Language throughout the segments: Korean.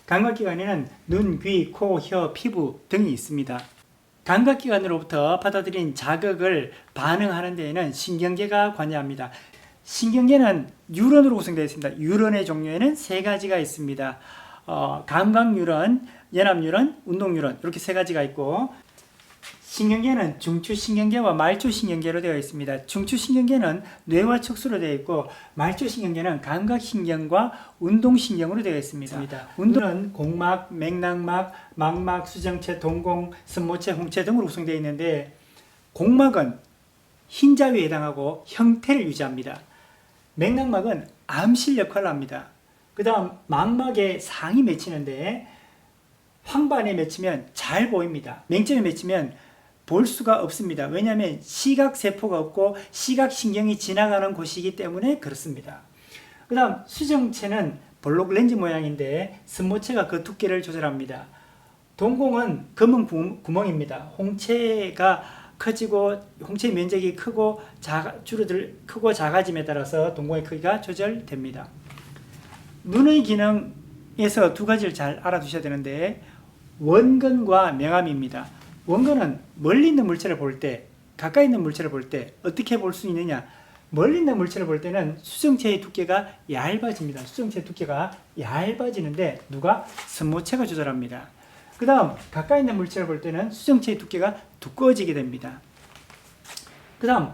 감각기관에는 눈, 귀, 코, 혀, 피부 등이 있습니다. 감각기관으로부터 받아들인 자극을 반응하는 데에는 신경계가 관여합니다. 신경계는 뉴런으로 구성되어 있습니다. 뉴런의 종류에는 세 가지가 있습니다. 감각뉴런, 연합뉴런, 운동뉴런 이렇게 세 가지가 있고, 신경계는 중추신경계와 말초신경계로 되어 있습니다. 중추신경계는 뇌와 척수로 되어 있고, 말초신경계는 감각신경과 운동신경으로 되어 있습니다. 운동은 공막, 맥락막, 망막, 수정체, 동공, 승모체, 홍채 등으로 구성되어 있는데, 공막은 흰자위에 해당하고 형태를 유지합니다. 맥락막은 암실 역할을 합니다. 그 다음 망막에 상이 맺히는데 황반에 맺히면 잘 보입니다. 맹점에 맺히면 볼 수가 없습니다. 왜냐하면 시각세포가 없고 시각신경이 지나가는 곳이기 때문에 그렇습니다. 그 다음 수정체는 볼록 렌즈 모양인데 승모체가 그 두께를 조절합니다. 동공은 검은 구멍입니다. 홍채가 커지고 홍채의 면적이 크고 크고 작아짐에 따라서 동공의 크기가 조절됩니다. 눈의 기능에서 두 가지를 잘 알아두셔야 되는데, 원근과 명암입니다. 원근은 멀리 있는 물체를 볼 때, 가까이 있는 물체를 볼 때 어떻게 볼 수 있느냐? 멀리 있는 물체를 볼 때는 수정체의 두께가 얇아집니다. 수정체의 두께가 얇아지는데 누가? 승모체가 조절합니다. 그 다음 가까이 있는 물체를 볼 때는 수정체의 두께가 두꺼워지게 됩니다. 그 다음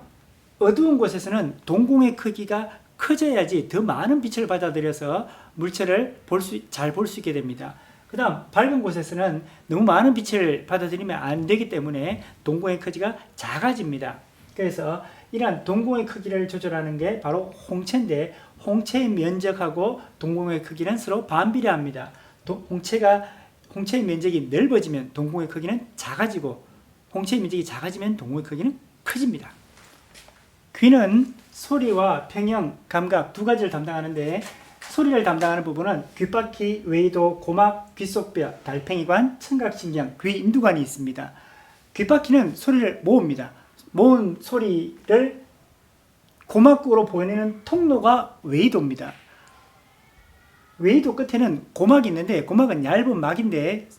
어두운 곳에서는 동공의 크기가 커져야지 더 많은 빛을 받아들여서 물체를 잘 볼 수 있게 됩니다. 그 다음 밝은 곳에서는 너무 많은 빛을 받아들이면 안 되기 때문에 동공의 크기가 작아집니다. 그래서 이러한 동공의 크기를 조절하는 게 바로 홍채인데, 홍채의 면적하고 동공의 크기는 서로 반비례합니다. 홍채의 면적이 넓어지면 동공의 크기는 작아지고, 홍채의 면적이 작아지면 동공의 크기는 커집니다. 귀는 소리와 평형, 감각 두 가지를 담당하는데, 소리를 담당하는 부분은 귓바퀴, 외이도, 고막, 귓속뼈, 달팽이관, 청각신경, 귀인두관이 있습니다. 귓바퀴는 소리를 모읍니다. 모은 소리를 고막으로 보내는 통로가 외이도입니다. 외이도 끝에는 고막이 있는데, 고막은 얇은 막인데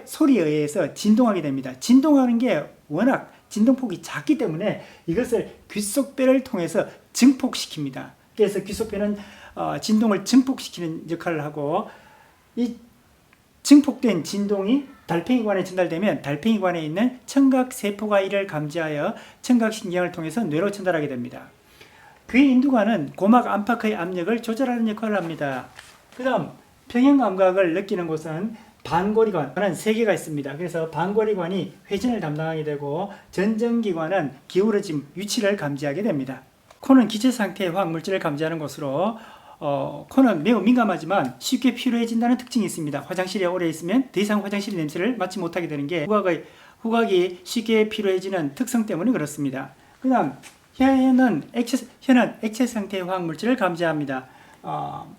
소리에 의해서 진동하게 됩니다. 진동하는 게 워낙 진동폭이 작기 때문에 이것을 귓속뼈를 통해서 증폭시킵니다. 그래서 귓속뼈는 진동을 증폭시키는 역할을 하고, 이 증폭된 진동이 달팽이관에 전달되면 달팽이관에 있는 청각세포가 이를 감지하여 청각신경을 통해서 뇌로 전달하게 됩니다. 귀인두관은 고막 안팎의 압력을 조절하는 역할을 합니다. 그 다음 평형감각을 느끼는 곳은 반고리관은 세 개가 있습니다. 그래서 반고리관이 회전을 담당하게 되고, 전정기관은 기울어짐, 위치를 감지하게 됩니다. 코는 기체 상태의 화학물질을 감지하는 곳으로, 코는 매우 민감하지만 쉽게 피로해진다는 특징이 있습니다. 화장실에 오래 있으면 더 이상 화장실 냄새를 맡지 못하게 되는 게 후각이 쉽게 피로해지는 특성 때문에 그렇습니다. 그 다음 혀는 액체 상태의 화학물질을 감지합니다.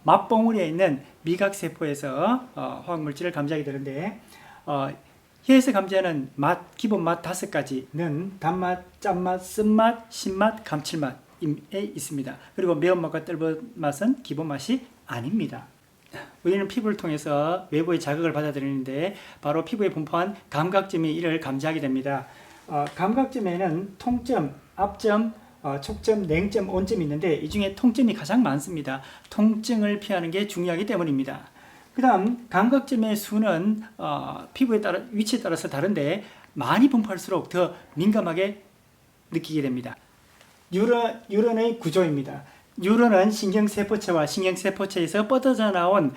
맛봉우리에 있는 미각세포에서 화학물질을 감지하게 되는데, 혀에서 감지하는 기본 맛 5가지는 단맛, 짠맛, 쓴맛, 신맛, 감칠맛에 있습니다. 그리고 매운맛과 떫은 맛은 기본 맛이 아닙니다. 우리는 피부를 통해서 외부의 자극을 받아들이는데, 바로 피부에 분포한 감각점이 이를 감지하게 됩니다. 감각점에는 통점, 압점, 촉점, 냉점, 온점이 있는데, 이 중에 통점이 가장 많습니다. 통증을 피하는 게 중요하기 때문입니다. 그 다음 감각점의 수는 피부에 따라 위치에 따라서 다른데, 많이 분포할수록 더 민감하게 느끼게 됩니다. 뉴런의 구조입니다. 뉴런은 신경세포체와 신경세포체에서 뻗어져 나온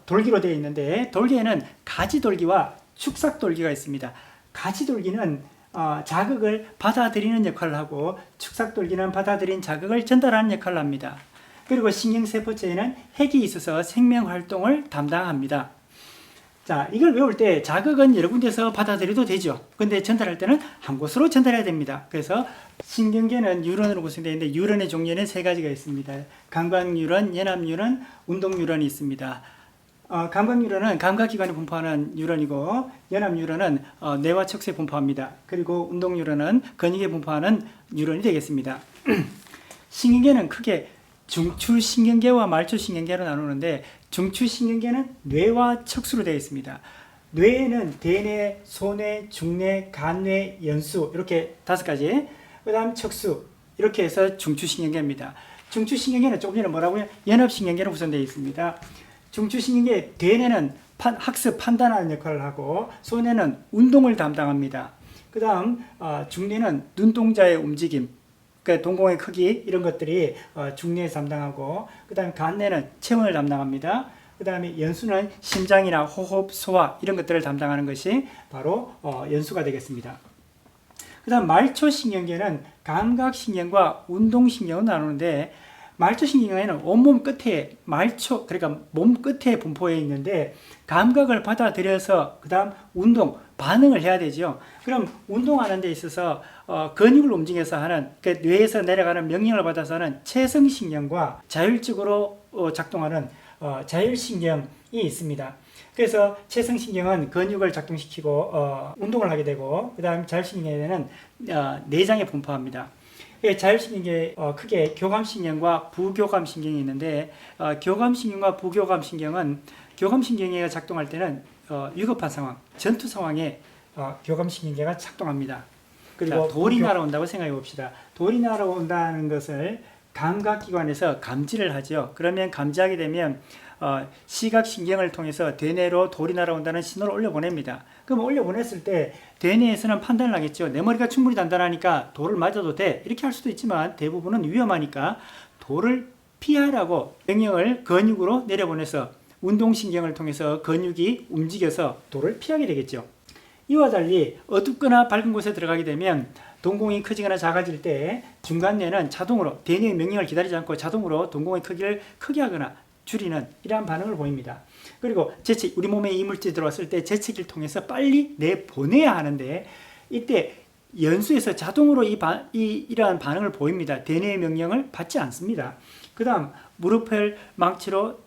돌기로 되어 있는데, 돌기에는 가지돌기와 축삭돌기가 있습니다. 가지돌기는 자극을 받아들이는 역할을 하고, 축삭돌기는 받아들인 자극을 전달하는 역할을 합니다. 그리고 신경세포체에는 핵이 있어서 생명활동을 담당합니다. 자, 이걸 외울 때 자극은 여러 군데서 받아들여도 되죠. 근데 전달할 때는 한 곳으로 전달해야 됩니다. 그래서 신경계는 뉴런으로 구성되어 있는데, 뉴런의 종류는 세 가지가 있습니다. 감각뉴런, 연합뉴런, 운동뉴런이 있습니다. 감각뉴런은 감각기관에 분포하는 뉴런이고, 연합뉴런은 뇌와 척수에 분포합니다. 그리고 운동뉴런은 근육에 분포하는 뉴런이 되겠습니다. 신경계는 크게 중추신경계와 말초신경계로 나누는데 중추신경계는 뇌와 척수로 되어 있습니다. 뇌에는 대뇌, 소뇌, 중뇌, 간뇌, 연수 이렇게 5가지. 그 다음 척수 이렇게 해서 중추신경계입니다. 중추신경계는 조금 전에 뭐라고요? 연합신경계로 구성되어 있습니다. 중추신경계 대뇌는 학습 판단하는 역할을 하고 소뇌는 운동을 담당합니다. 그 다음 중뇌는 눈동자의 움직임, 그러니까 동공의 크기 이런 것들이 중뇌에서 담당하고 그 다음에 간뇌는 체온을 담당합니다. 그 다음에 연수는 심장이나 호흡, 소화 이런 것들을 담당하는 것이 바로 연수가 되겠습니다. 그 다음 말초신경계는 감각신경과 운동신경을 나누는데 말초신경에는 온몸 끝에 말초, 그러니까 몸 끝에 분포해 있는데 감각을 받아들여서 그 다음 운동, 반응을 해야 되죠. 그럼 운동하는 데 있어서 근육을 움직여서 하는, 그러니까 뇌에서 내려가는 명령을 받아서 하는 체성신경과 자율적으로 작동하는 자율신경이 있습니다. 그래서 체성신경은 근육을 작동시키고 운동을 하게 되고 그 다음 자율신경에는 내장에 분포합니다. 자율신경계 크게 교감신경과 부교감신경이 있는데 교감신경과 부교감신경은 교감신경계가 작동할 때는 위급한 상황, 전투 상황에 교감신경계가 작동합니다. 그리고 돌이 날아온다고 생각해 봅시다. 돌이 날아온다는 것을 감각기관에서 감지를 하죠. 그러면 감지하게 되면 시각신경을 통해서 대뇌로 돌이 날아온다는 신호를 올려보냅니다. 그럼 올려보냈을 때 대뇌에서는 판단을 하겠죠. 내 머리가 충분히 단단하니까 돌을 맞아도 돼. 이렇게 할 수도 있지만 대부분은 위험하니까 돌을 피하라고 명령을 근육으로 내려보내서 운동신경을 통해서 근육이 움직여서 돌을 피하게 되겠죠. 이와 달리 어둡거나 밝은 곳에 들어가게 되면 동공이 커지거나 작아질 때 중간뇌는 자동으로 대뇌의 명령을 기다리지 않고 자동으로 동공의 크기를 크게 하거나 줄이는 이러한 반응을 보입니다. 그리고 재채기, 우리 몸에 이물질이 들어왔을 때 재채기를 통해서 빨리 내보내야 하는데 이때 연수에서 자동으로 이러한 반응을 보입니다. 대뇌의 명령을 받지 않습니다. 그 다음 무릎을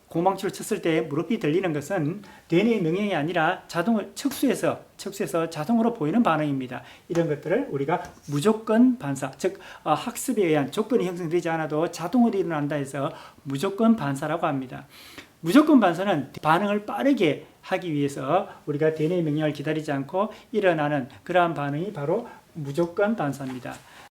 고망치로 쳤을 때 무릎이 들리는 것은 대뇌의 명령이 아니라 척수에서 자동으로 보이는 반응입니다. 이런 것들을 우리가 무조건 반사, 즉 학습에 의한 조건이 형성되지 않아도 자동으로 일어난다 해서 무조건 반사라고 합니다. 무조건 반사는 반응을 빠르게 하기 위해서 우리가 대뇌의 명령을 기다리지 않고 일어나는 그러한 반응이 바로 무조건 반사입니다.